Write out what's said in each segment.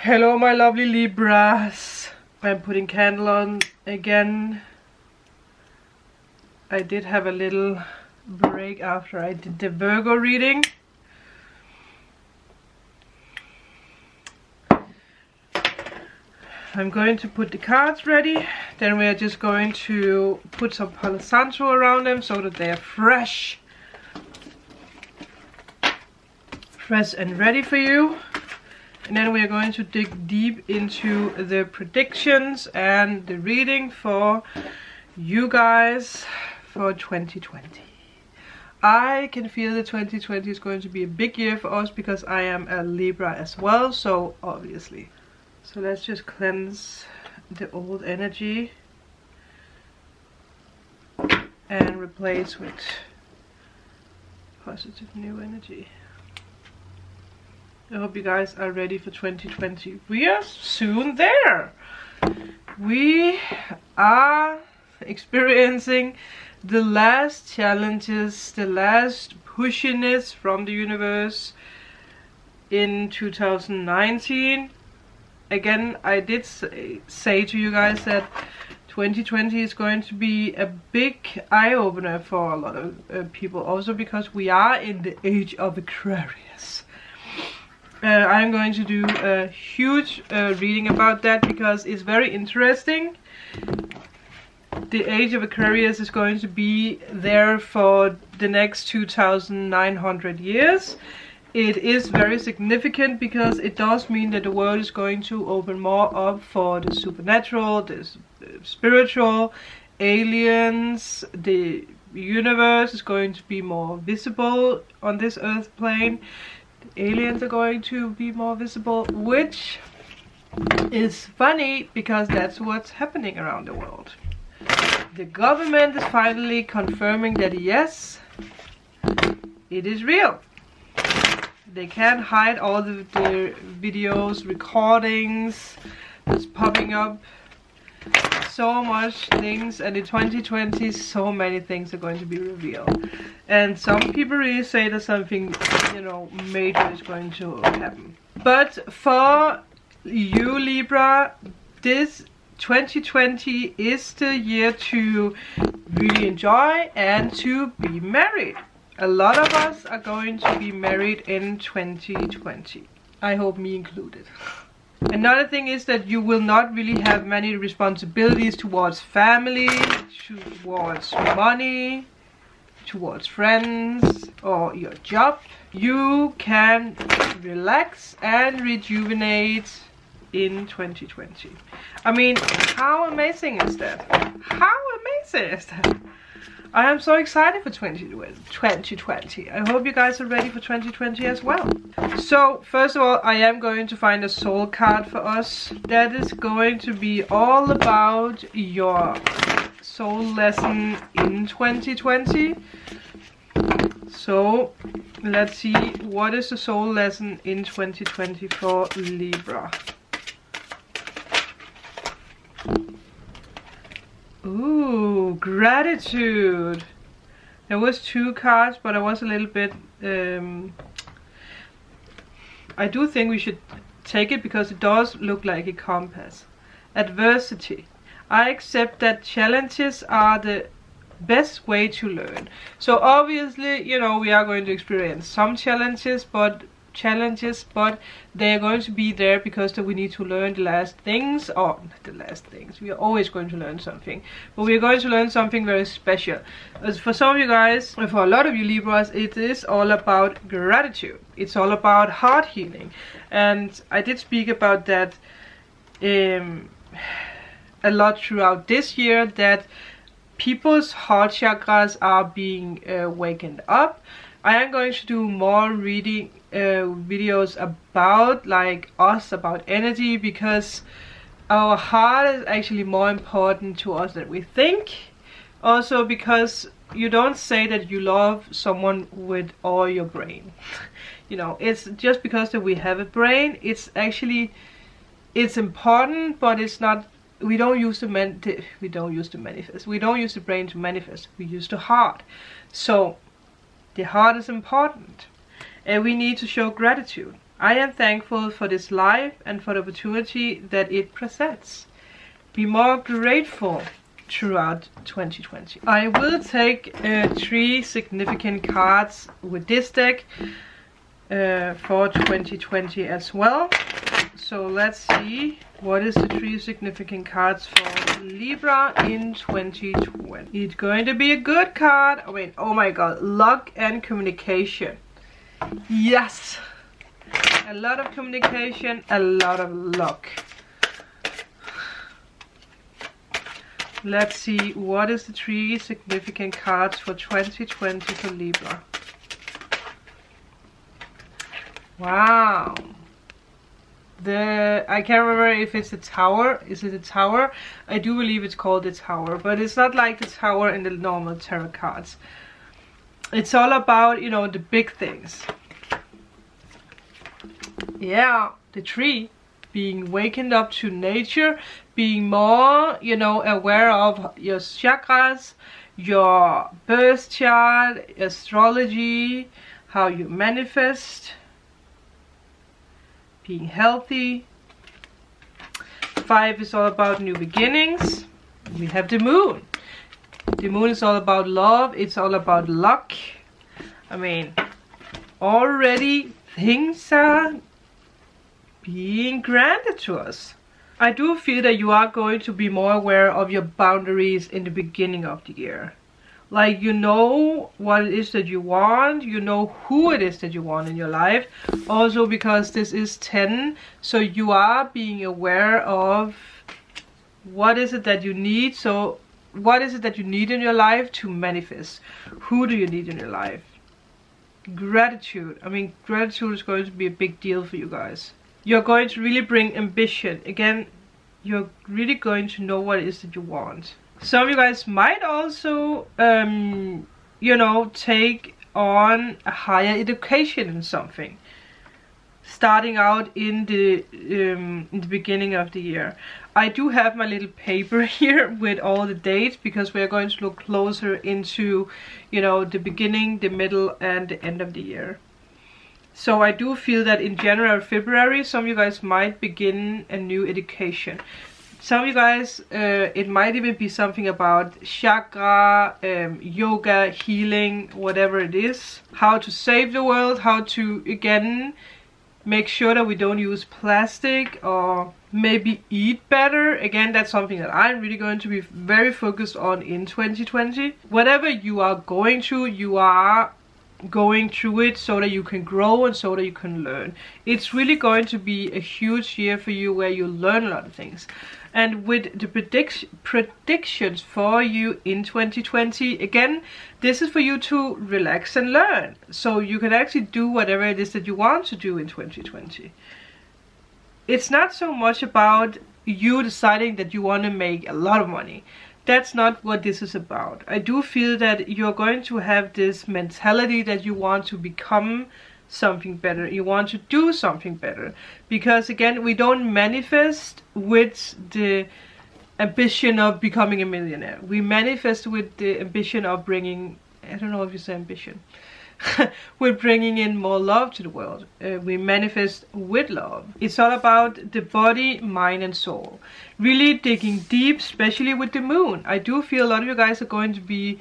Hello my lovely Libras. I'm putting candle on again. I did have a little break after I did the Virgo reading. I'm going to put the cards ready. Then we are just going to put some Palo Santo around them so that they are fresh and ready for you. And then we are going to dig deep into the predictions and the reading for you guys for 2020. I can feel that 2020 is going to be a big year for us because I am a Libra as well, so obviously. So let's just cleanse the old energy and replace with positive new energy. I hope you guys are ready for 2020. We are soon there. We are experiencing the last challenges, the last pushiness from the universe in 2019. Again, I did say to you guys that 2020 is going to be a big eye-opener for a lot of people. Also because we are in the age of Aquarius. I'm going to do a huge reading about that because it's very interesting. The age of Aquarius is going to be there for the next 2,900 years. It is very significant because it does mean that the world is going to open more up for the supernatural, the spiritual, aliens. The universe is going to be more visible on this earth plane. Aliens are going to be more visible, which is funny because that's what's happening around the world. The government is finally confirming that yes, it is real. They can't hide all the videos, recordings that's popping up. So much things, and in 2020 so many things are going to be revealed. And some people really say that something, you know, major is going to happen. But for you Libra, this 2020 is the year to really enjoy and to be married. A lot of us are going to be married in 2020. I hope me included. Another thing is that you will not really have many responsibilities towards family, towards money, towards friends or your job. You can relax and rejuvenate in 2020. I mean, how amazing is that? How amazing is that? I am so excited for 2020. I hope you guys are ready for 2020 as well. So, first of all, I am going to find a soul card for us. That is going to be all about your soul lesson in 2020. So, let's see what is the soul lesson in 2020 for Libra. Ooh, gratitude. There was 2 cards, but I was a little bit I do think we should take it because it does look like a compass. Adversity. I accept that challenges are the best way to learn. So obviously, you know, we are going to experience some challenges, but they are going to be there because we need to learn the last things, or not the last things. We are always going to learn something, but we are going to learn something very special. As for some of you guys, and for a lot of you Libras, it is all about gratitude. It's all about heart healing, and I did speak about that a lot throughout this year, that people's heart chakras are being wakened up. I am going to do more reading videos about about energy, because our heart is actually more important to us than we think. Also because you don't say that you love someone with all your brain. You know, it's just because that we have a brain, it's important, but it's not. We don't use the manifest. We don't use the brain to manifest. We use the heart. So the heart is important, and we need to show gratitude. I am thankful for this life and for the opportunity that it presents. Be more grateful throughout 2020. I will take 3 significant cards with this deck for 2020 as well. So let's see what is the 3 significant cards for Libra in 2020. It's going to be a good card. I mean, oh my god, luck and communication. Yes! A lot of communication, a lot of luck. Let's see what is the 3 significant cards for 2020 for Libra. Wow. I can't remember if it's the Tower. Is it the Tower? I do believe it's called the Tower, but it's not like the Tower in the normal tarot cards. It's all about, you know, the big things. Yeah, the tree. Being wakened up to nature, being more, you know, aware of your chakras, your birth chart, astrology, how you manifest, being healthy. 5 is all about new beginnings. We have the moon. The moon is all about love, it's all about luck. I mean, already things are being granted to us. I do feel that you are going to be more aware of your boundaries in the beginning of the year. Like, you know what it is that you want, you know who it is that you want in your life. Also because this is 10, so you are being aware of what is it that you need. So what is it that you need in your life to manifest? Who do you need in your life? Gratitude. I mean, gratitude is going to be a big deal for you guys. You're going to really bring ambition. Again, you're really going to know what it is that you want. Some of you guys might also, you know, take on a higher education in something. Starting out in the beginning of the year. I do have my little paper here with all the dates, because we're going to look closer into, you know, the beginning, the middle, and the end of the year. So I do feel that in January, February, some of you guys might begin a new education. Some of you guys, it might even be something about chakra, yoga, healing, whatever it is. How to save the world, how to, again, make sure that we don't use plastic, or maybe eat better. Again, that's something that I'm really going to be very focused on in 2020. Whatever you are going through, you are going through it so that you can grow and so that you can learn. It's really going to be a huge year for you where you learn a lot of things. And with the predictions for you in 2020, again, this is for you to relax and learn. So you can actually do whatever it is that you want to do in 2020. It's not so much about you deciding that you want to make a lot of money. That's not what this is about. I do feel that you're going to have this mentality that you want to become something better. You want to do something better. Because again, we don't manifest with the ambition of becoming a millionaire. We manifest with the ambition of bringing, I don't know if you say ambition. We're bringing in more love to the world. We manifest with love. It's all about the body, mind and soul. Really digging deep, especially with the moon. I do feel a lot of you guys are going to be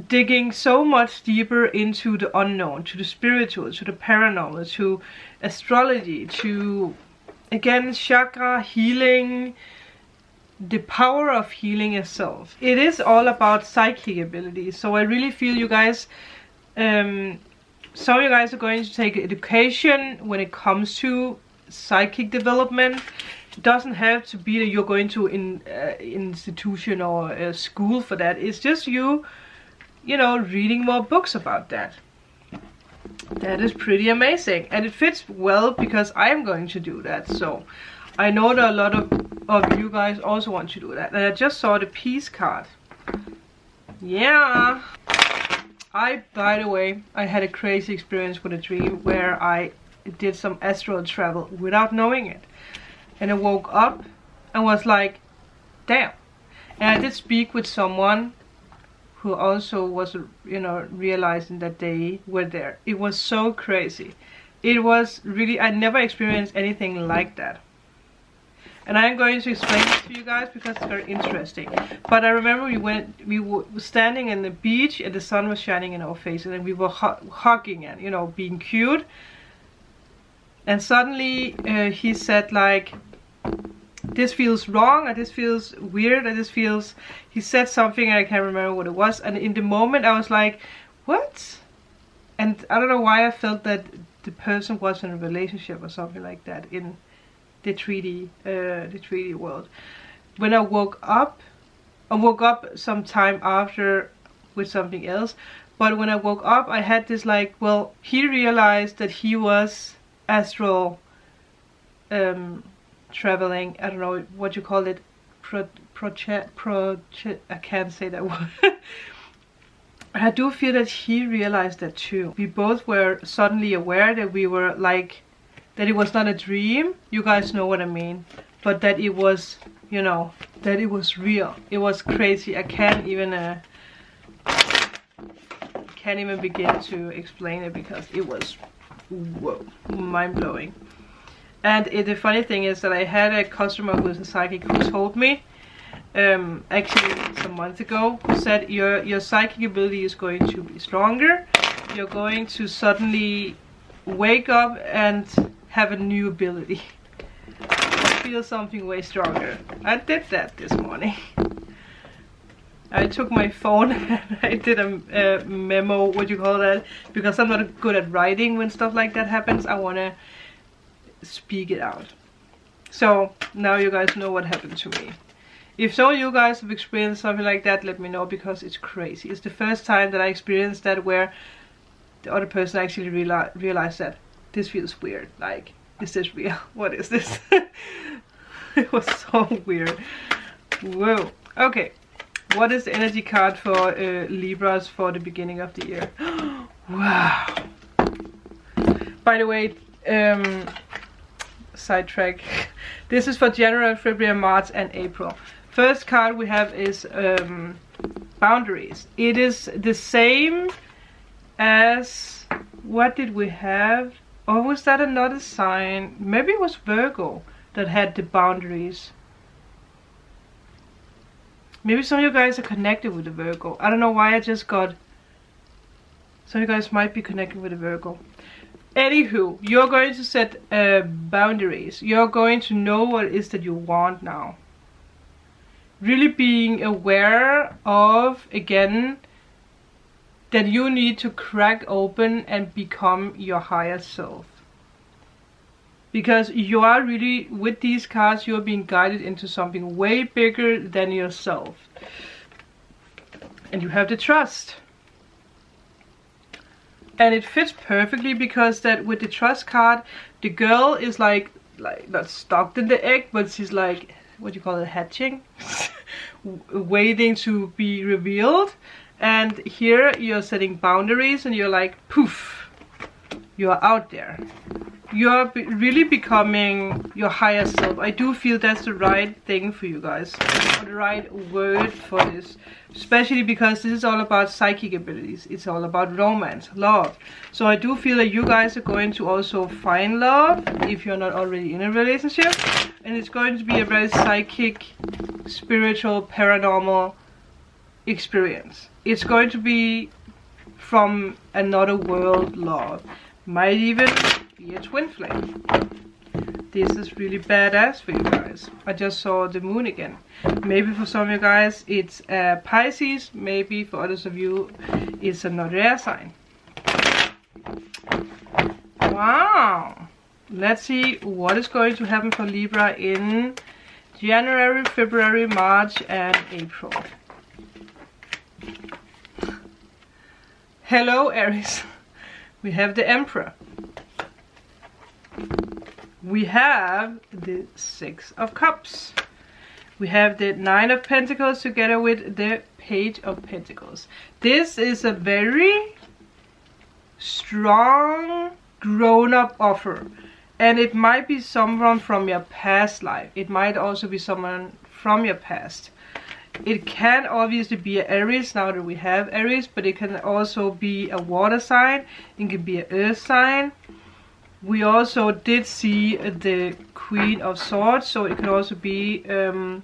digging so much deeper into the unknown, to the spiritual, to the paranormal, to astrology, to, again, chakra, healing, the power of healing itself. It is all about psychic abilities. So I really feel you guys, some of you guys are going to take education when it comes to psychic development. It doesn't have to be that you're going to an institution or a school for that. It's just you know, reading more books about that. That is pretty amazing. And it fits well because I am going to do that. So I know that a lot of you guys also want to do that. And I just saw the peace card. Yeah. By the way, I had a crazy experience with a dream where I did some astral travel without knowing it. And I woke up and was like, damn. And I did speak with someone who also was, you know, realizing that they were there. It was so crazy. It was really, I never experienced anything like that. And I'm going to explain it to you guys because it's very interesting. But I remember we were standing in the beach and the sun was shining in our faces and we were hugging and, you know, being cute. And suddenly he said like, this feels wrong, or this feels weird, or this feels... He said something and I can't remember what it was. And in the moment I was like, what? And I don't know why I felt that the person was in a relationship or something like that in the 3D world. When I woke up some time after with something else, but when I woke up I had this like, well, he realized that he was astral traveling, I don't know what you call it, I can't say that word. I do feel that he realized that too. We both were suddenly aware that we were like, that it was not a dream, you guys know what I mean, but that it was, you know, that it was real. It was crazy. I can't even begin to explain it because it was, whoa, mind-blowing. And the funny thing is that I had a customer who is a psychic who told me, actually some months ago, who said your psychic ability is going to be stronger. You're going to suddenly wake up and have a new ability. I feel something way stronger. I did that this morning. I took my phone and I did a memo, what you call that, because I'm not good at writing when stuff like that happens. I want to speak it out. So now you guys know what happened to me. If some of you guys have experienced something like that, let me know, because it's crazy. It's the first time that I experienced that where the other person actually realized that this feels weird. Like, is this real? What is this? It was so weird. Whoa. Okay. What is the energy card for Libras for the beginning of the year? Wow. By the way, sidetrack. This is for January, February, March and April. First card we have is boundaries. It is the same as, what did we have? Or was that another sign? Maybe it was Virgo that had the boundaries. Maybe some of you guys are connected with the Virgo. I don't know why I just got... Some of you guys might be connected with the Virgo. Anywho, you're going to set boundaries. You're going to know what it is that you want now. Really being aware of, again, that you need to crack open and become your higher self. Because you are really, with these cards, you're being guided into something way bigger than yourself. And you have to trust. And it fits perfectly because that with the trust card, the girl is like not stuck in the egg, but she's like, what do you call it, hatching? Waiting to be revealed. And here you're setting boundaries and you're like, poof, you're out there. You're really becoming your higher self. I do feel that's the right thing for you guys, or the right word for this, especially because this is all about psychic abilities. It's all about romance, love. So I do feel that you guys are going to also find love if you're not already in a relationship, and it's going to be a very psychic, spiritual, paranormal experience. It's going to be from another world love. Might even be a twin flame. This is really badass for you guys. I just saw the moon again. Maybe for some of you guys it's Pisces. Maybe for others of you it's another air sign. Wow. Let's see what is going to happen for Libra in January, February, March and April. Hello Aries. We have the Emperor. We have the Six of Cups. We have the Nine of Pentacles together with the Page of Pentacles. This is a very strong grown-up offer. And it might be someone from your past life. It might also be someone from your past. It can obviously be an Aries, now that we have Aries, but it can also be a water sign. It can be an earth sign. We also did see the Queen of Swords, so it can also be a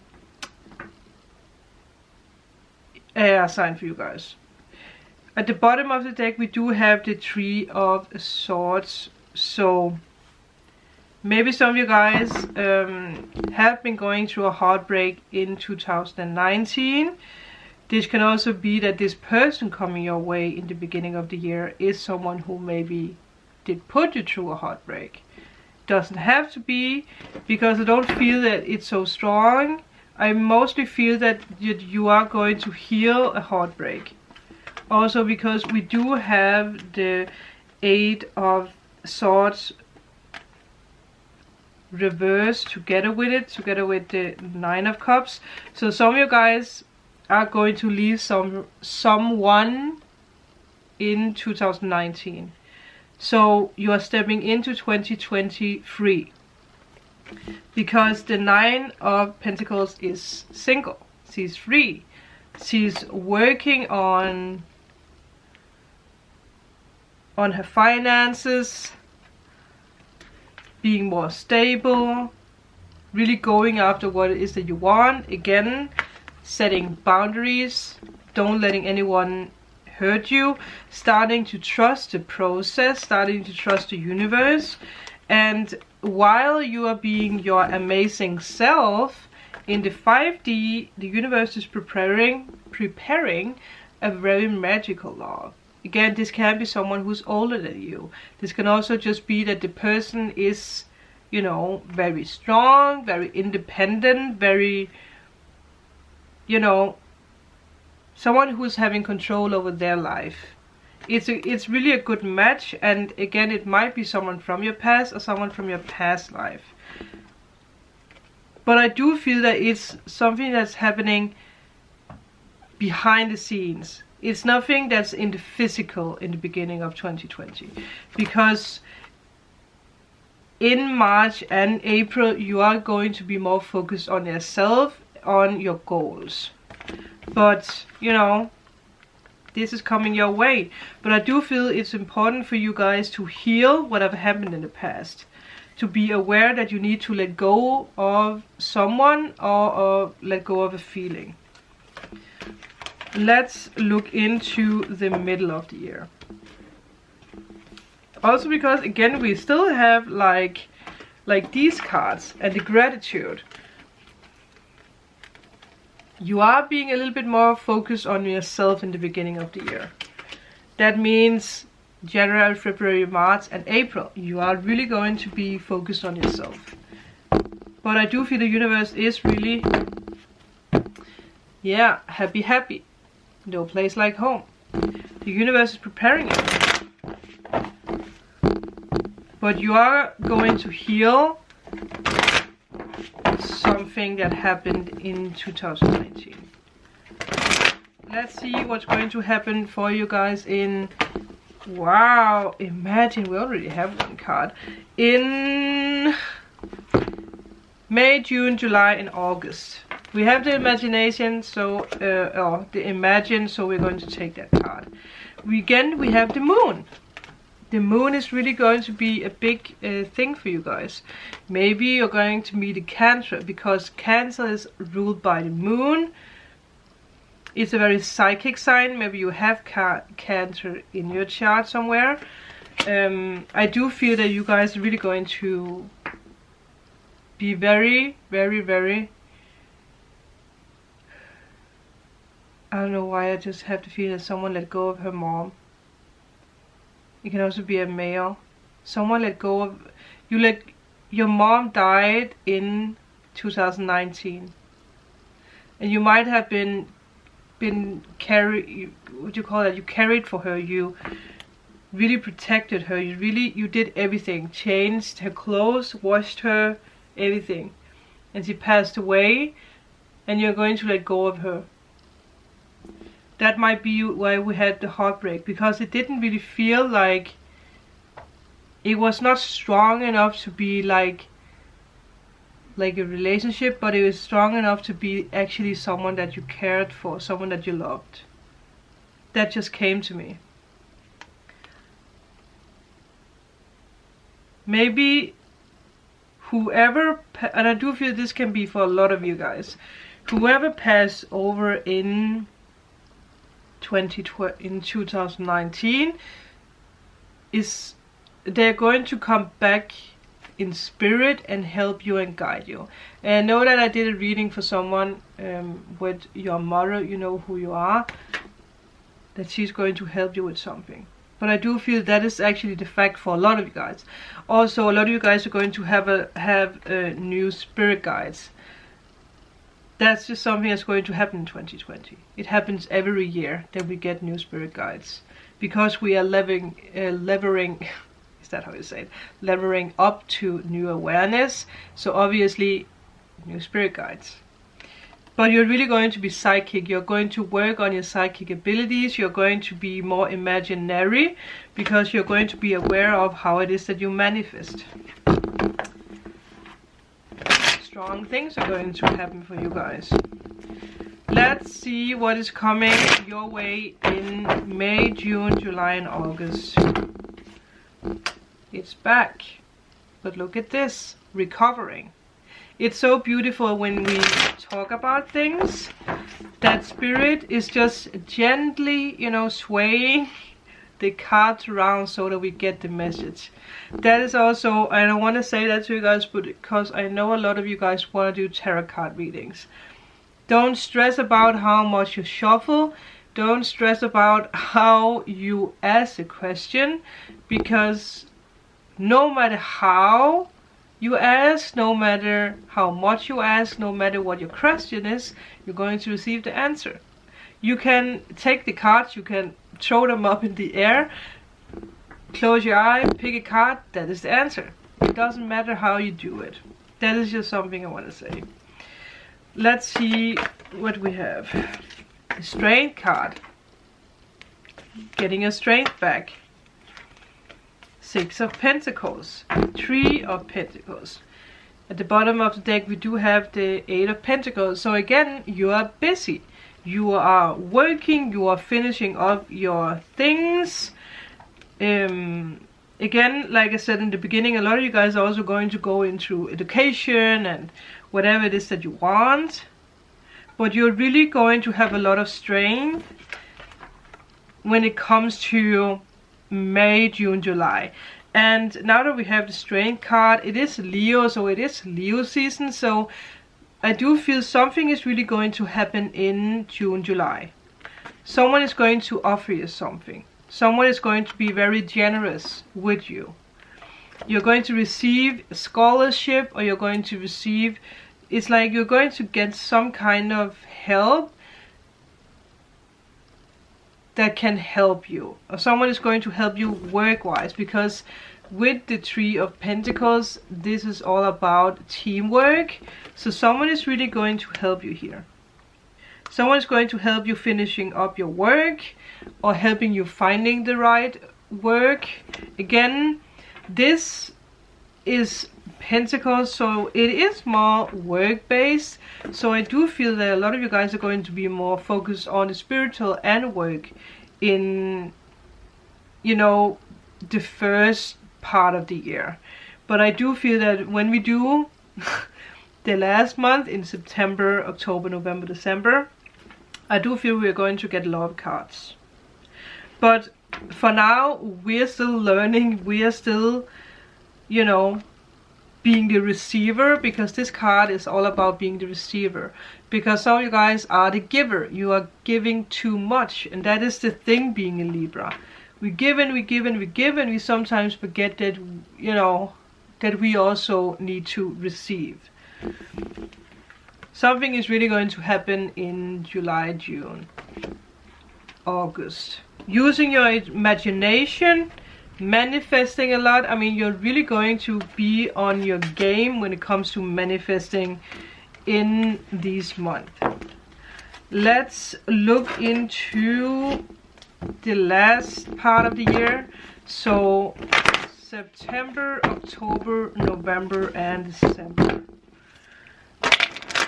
air sign for you guys. At the bottom of the deck we do have the Three of Swords, so maybe some of you guys have been going through a heartbreak in 2019. This can also be that this person coming your way in the beginning of the year is someone who maybe did put you through a heartbreak. Doesn't have to be, because I don't feel that it's so strong. I mostly feel that you are going to heal a heartbreak. Also because we do have the Eight of Swords reversed together with it, together with the Nine of Cups. So some of you guys are going to leave someone in 2019. So you are stepping into 2023. Because the Nine of Pentacles is single. She's free. She's working on her finances, being more stable, really going after what it is that you want. Again, setting boundaries, don't letting anyone hurt you, starting to trust the process, starting to trust the universe. And while you are being your amazing self in the 5D, the universe is preparing a very magical love. Again, this can be someone who's older than you. This can also just be that the person is, you know, very strong, very independent, very, you know, someone who's having control over their life. It's really a good match, and again, it might be someone from your past or someone from your past life. But I do feel that it's something that's happening behind the scenes. It's nothing that's in the physical in the beginning of 2020. Because in March and April, you are going to be more focused on yourself, on your goals. But, you know, this is coming your way. But I do feel it's important for you guys to heal whatever happened in the past. To be aware that you need to let go of someone or let go of a feeling. Let's look into the middle of the year. Also because, again, we still have like these cards and the gratitude. You are being a little bit more focused on yourself in the beginning of the year. That means January, February, March and April. You are really going to be focused on yourself. But I do feel the universe is really, yeah, happy. No place like home. The universe is preparing you. But you are going to heal something that happened in 2019. Let's see what's going to happen for you guys in, wow, imagine, we already have one card, in May, June, July and August. We have the imagination, so the imagine, so we're going to take that card. Again, we have the moon. The moon is really going to be a big thing for you guys. Maybe you're going to meet a Cancer, because Cancer is ruled by the moon. It's a very psychic sign. Maybe you have Cancer in your chart somewhere. I do feel that you guys are really going to be very, I don't know why, I just have to feel that someone let go of her mom. It can also be a male. Someone let go of, your mom died in 2019. And you might have been carried, what do you call that? You carried for her, you really protected her, you did everything. Changed her clothes, washed her, everything. And she passed away, and you're going to let go of her. That might be why we had the heartbreak, because it didn't really feel like, it was not strong enough to be like a relationship, but it was strong enough to be actually someone that you cared for, someone that you loved. That just came to me. maybe whoever, and I do feel this can be for a lot of you guys, whoever passed over in 2019 is, they're going to come back in spirit and help you and guide you. And I know that I did a reading for someone with your mother, you know who you are, that she's going to help you with something. But I do feel that is actually the fact for a lot of you guys. Also, a lot of you guys are going to have new spirit guides. That's just something that's going to happen in 2020. It happens every year that we get new spirit guides, because we are levering is that how you say it? Levering up to new awareness. So obviously, new spirit guides. But you're really going to be psychic. You're going to work on your psychic abilities. You're going to be more imaginary, because you're going to be aware of how it is that you manifest. Strong things are going to happen for you guys. Let's see what is coming your way in May, June, July and August. It's back. But look at this. Recovering. It's so beautiful when we talk about things that spirit is just gently, you know, swaying the cards around so that we get the message. That is also, I don't want to say that to you guys, but because I know a lot of you guys want to do tarot card readings. Don't stress about how much you shuffle. Don't stress about how you ask a question, because no matter how you ask, no matter how much you ask, no matter what your question is, you're going to receive the answer. You can take the cards, you can throw them up in the air, close your eye, pick a card, that is the answer. It doesn't matter how you do it. That is just something I want to say. Let's see what we have. The Strength card. Getting your strength back. Six of Pentacles. Three of Pentacles. At the bottom of the deck we do have the Eight of Pentacles. So again, you are busy. You are working, you are finishing up your things. Again, like I said in the beginning, a lot of you guys are also going to go into education and whatever it is that you want. But you're really going to have a lot of strength when it comes to May, June, July. And now that we have the Strength card, it is Leo, so it is Leo season. So I do feel something is really going to happen in June, July. Someone is going to offer you something. Someone is going to be very generous with you. You're going to receive a scholarship, or you're going to receive, it's like you're going to get some kind of help that can help you. Or someone is going to help you work-wise, because with the Three of Pentacles, this is all about teamwork. So someone is really going to help you here. Someone is going to help you finishing up your work, or helping you finding the right work. Again, this is Pentacles, so it is more work-based. So I do feel that a lot of you guys are going to be more focused on the spiritual and work in, you know, the first part of the year. But I do feel that when we do the last month in September, October, November, December, I do feel we're going to get a lot of cards. But for now, we're still learning. We are still, you know, being the receiver, because this card is all about being the receiver. Because some of you guys are the giver. You are giving too much. And that is the thing being a Libra. We give and we give and we give, and we sometimes forget that, you know, that we also need to receive. Something is really going to happen in July, June, August. Using your imagination, manifesting a lot. I mean, you're really going to be on your game when it comes to manifesting in this month. Let's look into the last part of the year. So September, October, November and December.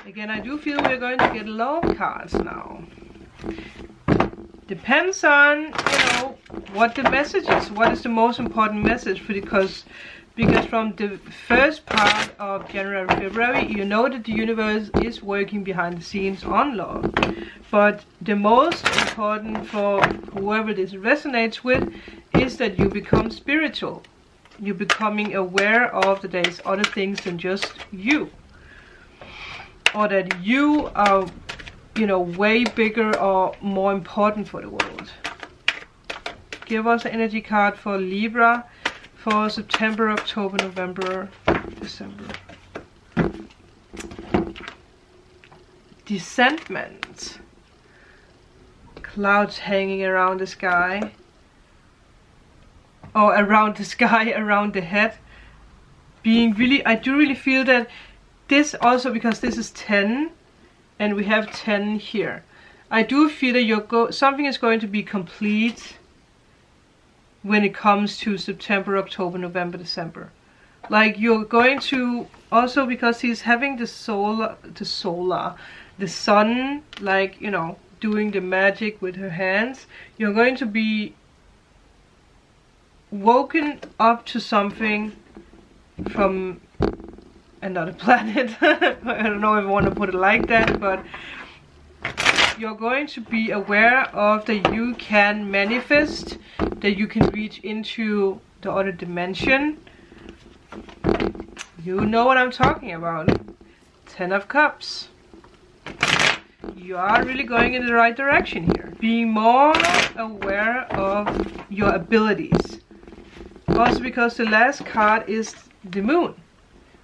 Again, I do feel we're going to get love cards now. Depends on, you know, what the message is. What is the most important message? Because Because from the first part of January, February, you know that the universe is working behind the scenes on love. But the most important for whoever this resonates with is that you become spiritual. You're becoming aware of that there's other things than just you. Or that you are, you know, way bigger or more important for the world. Give us an energy card for Libra for September, October, November, December. Descendment. Clouds hanging around the sky. Or around the sky, around the head. Being really, I do really feel that this also, because this is 10 and we have 10 here. I do feel that something is going to be complete when it comes to September, October, November, December. Like you're going to, also because he's having the sun, like, you know, doing the magic with her hands. You're going to be woken up to something from another planet. I don't know if I want to put it like that, but you're going to be aware of that you can manifest, that you can reach into the other dimension. You know what I'm talking about. 10 of Cups. You are really going in the right direction here. Being more aware of your abilities. Also because the last card is the Moon.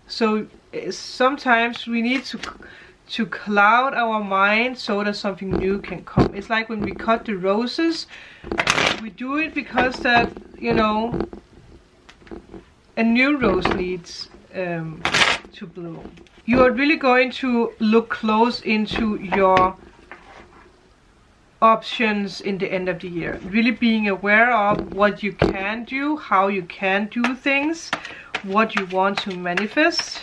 So sometimes we need to cloud our mind so that something new can come. It's like when we cut the roses, we do it because that, you know, a new rose needs to bloom. You are really going to look close into your options in the end of the year. Really being aware of what you can do, how you can do things, what you want to manifest.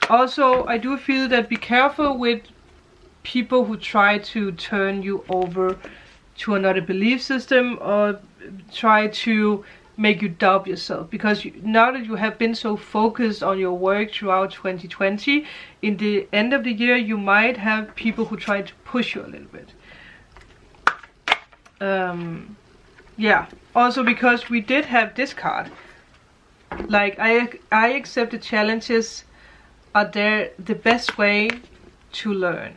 Also, I do feel that be careful with people who try to turn you over to another belief system or try to make you doubt yourself. Because now that you have been so focused on your work throughout 2020, in the end of the year you might have people who try to push you a little bit. Yeah, also because we did have this card. Like, I accept the challenges are there the best way to learn.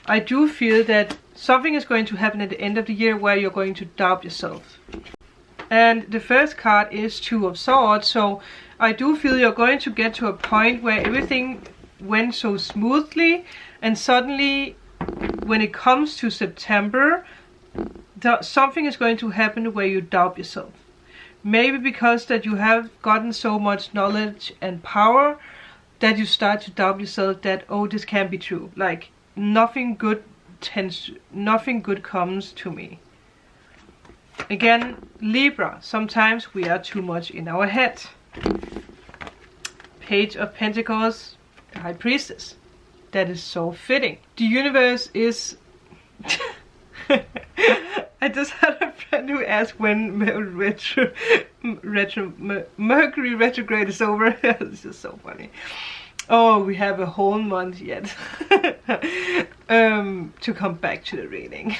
I do feel that something is going to happen at the end of the year where you're going to doubt yourself. And the first card is Two of Swords, so I do feel you're going to get to a point where everything went so smoothly, and suddenly when it comes to September, something is going to happen where you doubt yourself. Maybe because that you have gotten so much knowledge and power that you start to doubt yourself that, oh, this can't be true. Like, nothing good comes to me. Again, Libra, sometimes we are too much in our head. Page of Pentacles, High Priestess. That is so fitting. The universe is... I just had a friend who asked when Mercury retrograde is over. This is so funny. Oh, we have a whole month yet to come back to the reading.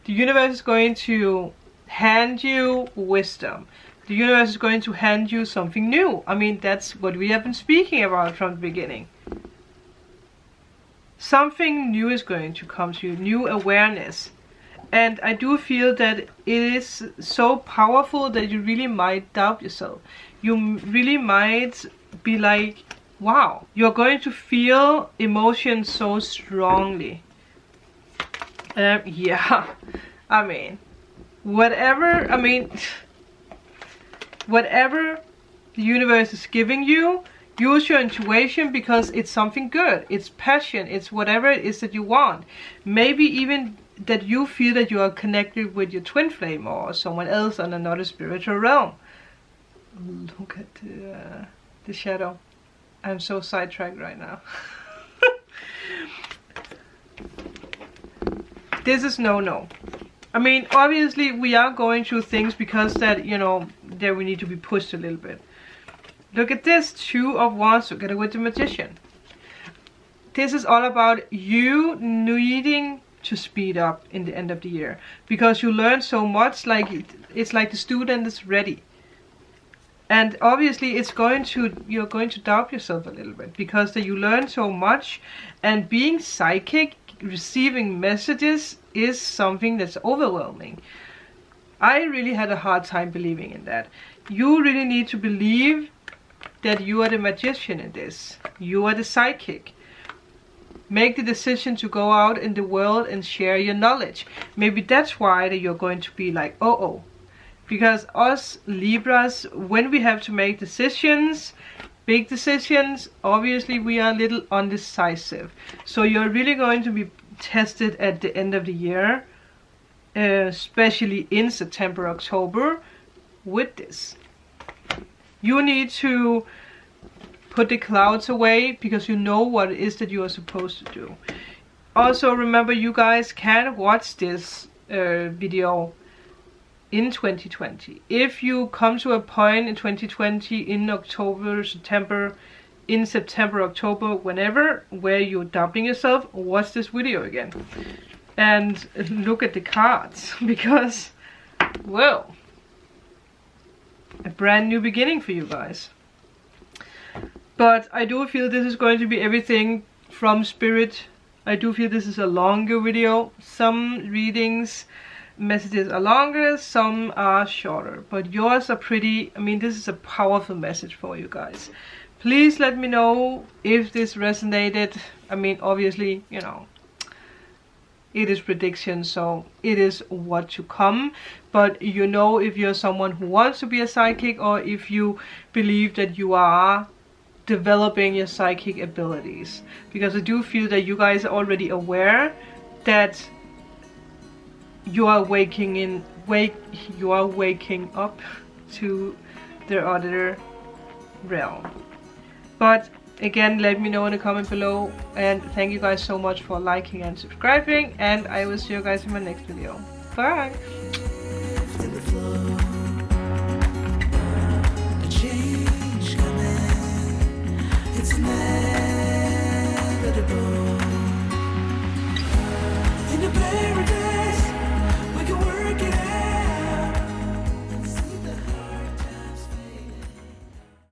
The universe is going to hand you wisdom. The universe is going to hand you something new. I mean, that's what we have been speaking about from the beginning. Something new is going to come to you, new awareness. And I do feel that it is so powerful that you really might doubt yourself. You really might be like, wow, you're going to feel emotions so strongly. Yeah, I mean, whatever the universe is giving you, use your intuition because it's something good. It's passion, it's whatever it is that you want. Maybe even that you feel that you are connected with your twin flame or someone else on another spiritual realm. Look at the shadow. I'm so sidetracked right now. This is no. I mean, obviously we are going through things because that, you know, there we need to be pushed a little bit. Look at this, 2 of Wands together with the Magician. This is all about you needing to speed up in the end of the year, because you learn so much. Like it's like the student is ready, and obviously you're going to doubt yourself a little bit, because you learn so much, and being psychic, receiving messages is something that's overwhelming. I really had a hard time believing in that. You really need to believe that you are the magician in this. You are the psychic. Make the decision to go out in the world and share your knowledge. Maybe that's why that you're going to be like, oh. Because us Libras, when we have to make decisions, big decisions, obviously we are a little undecisive. So you're really going to be tested at the end of the year, especially in September, October, with this. You need to put the clouds away, because you know what it is that you are supposed to do. Also remember, you guys can watch this video in 2020. If you come to a point in 2020, in October, September, October, whenever, where you're doubting yourself, watch this video again. And look at the cards, because, well, a brand new beginning for you guys. But I do feel this is going to be everything from Spirit. I do feel this is a longer video. Some readings, messages are longer, some are shorter. But yours are pretty, I mean, this is a powerful message for you guys. Please let me know if this resonated. I mean, obviously, you know, it is prediction, so it is what to come. But you know, if you're someone who wants to be a psychic, or if you believe that you are developing your psychic abilities, because I do feel that you guys are already aware that you are waking up to the other realm. But again, let me know in the comment below, and thank you guys so much for liking and subscribing, and I will see you guys in my next video. Bye. It's inevitable.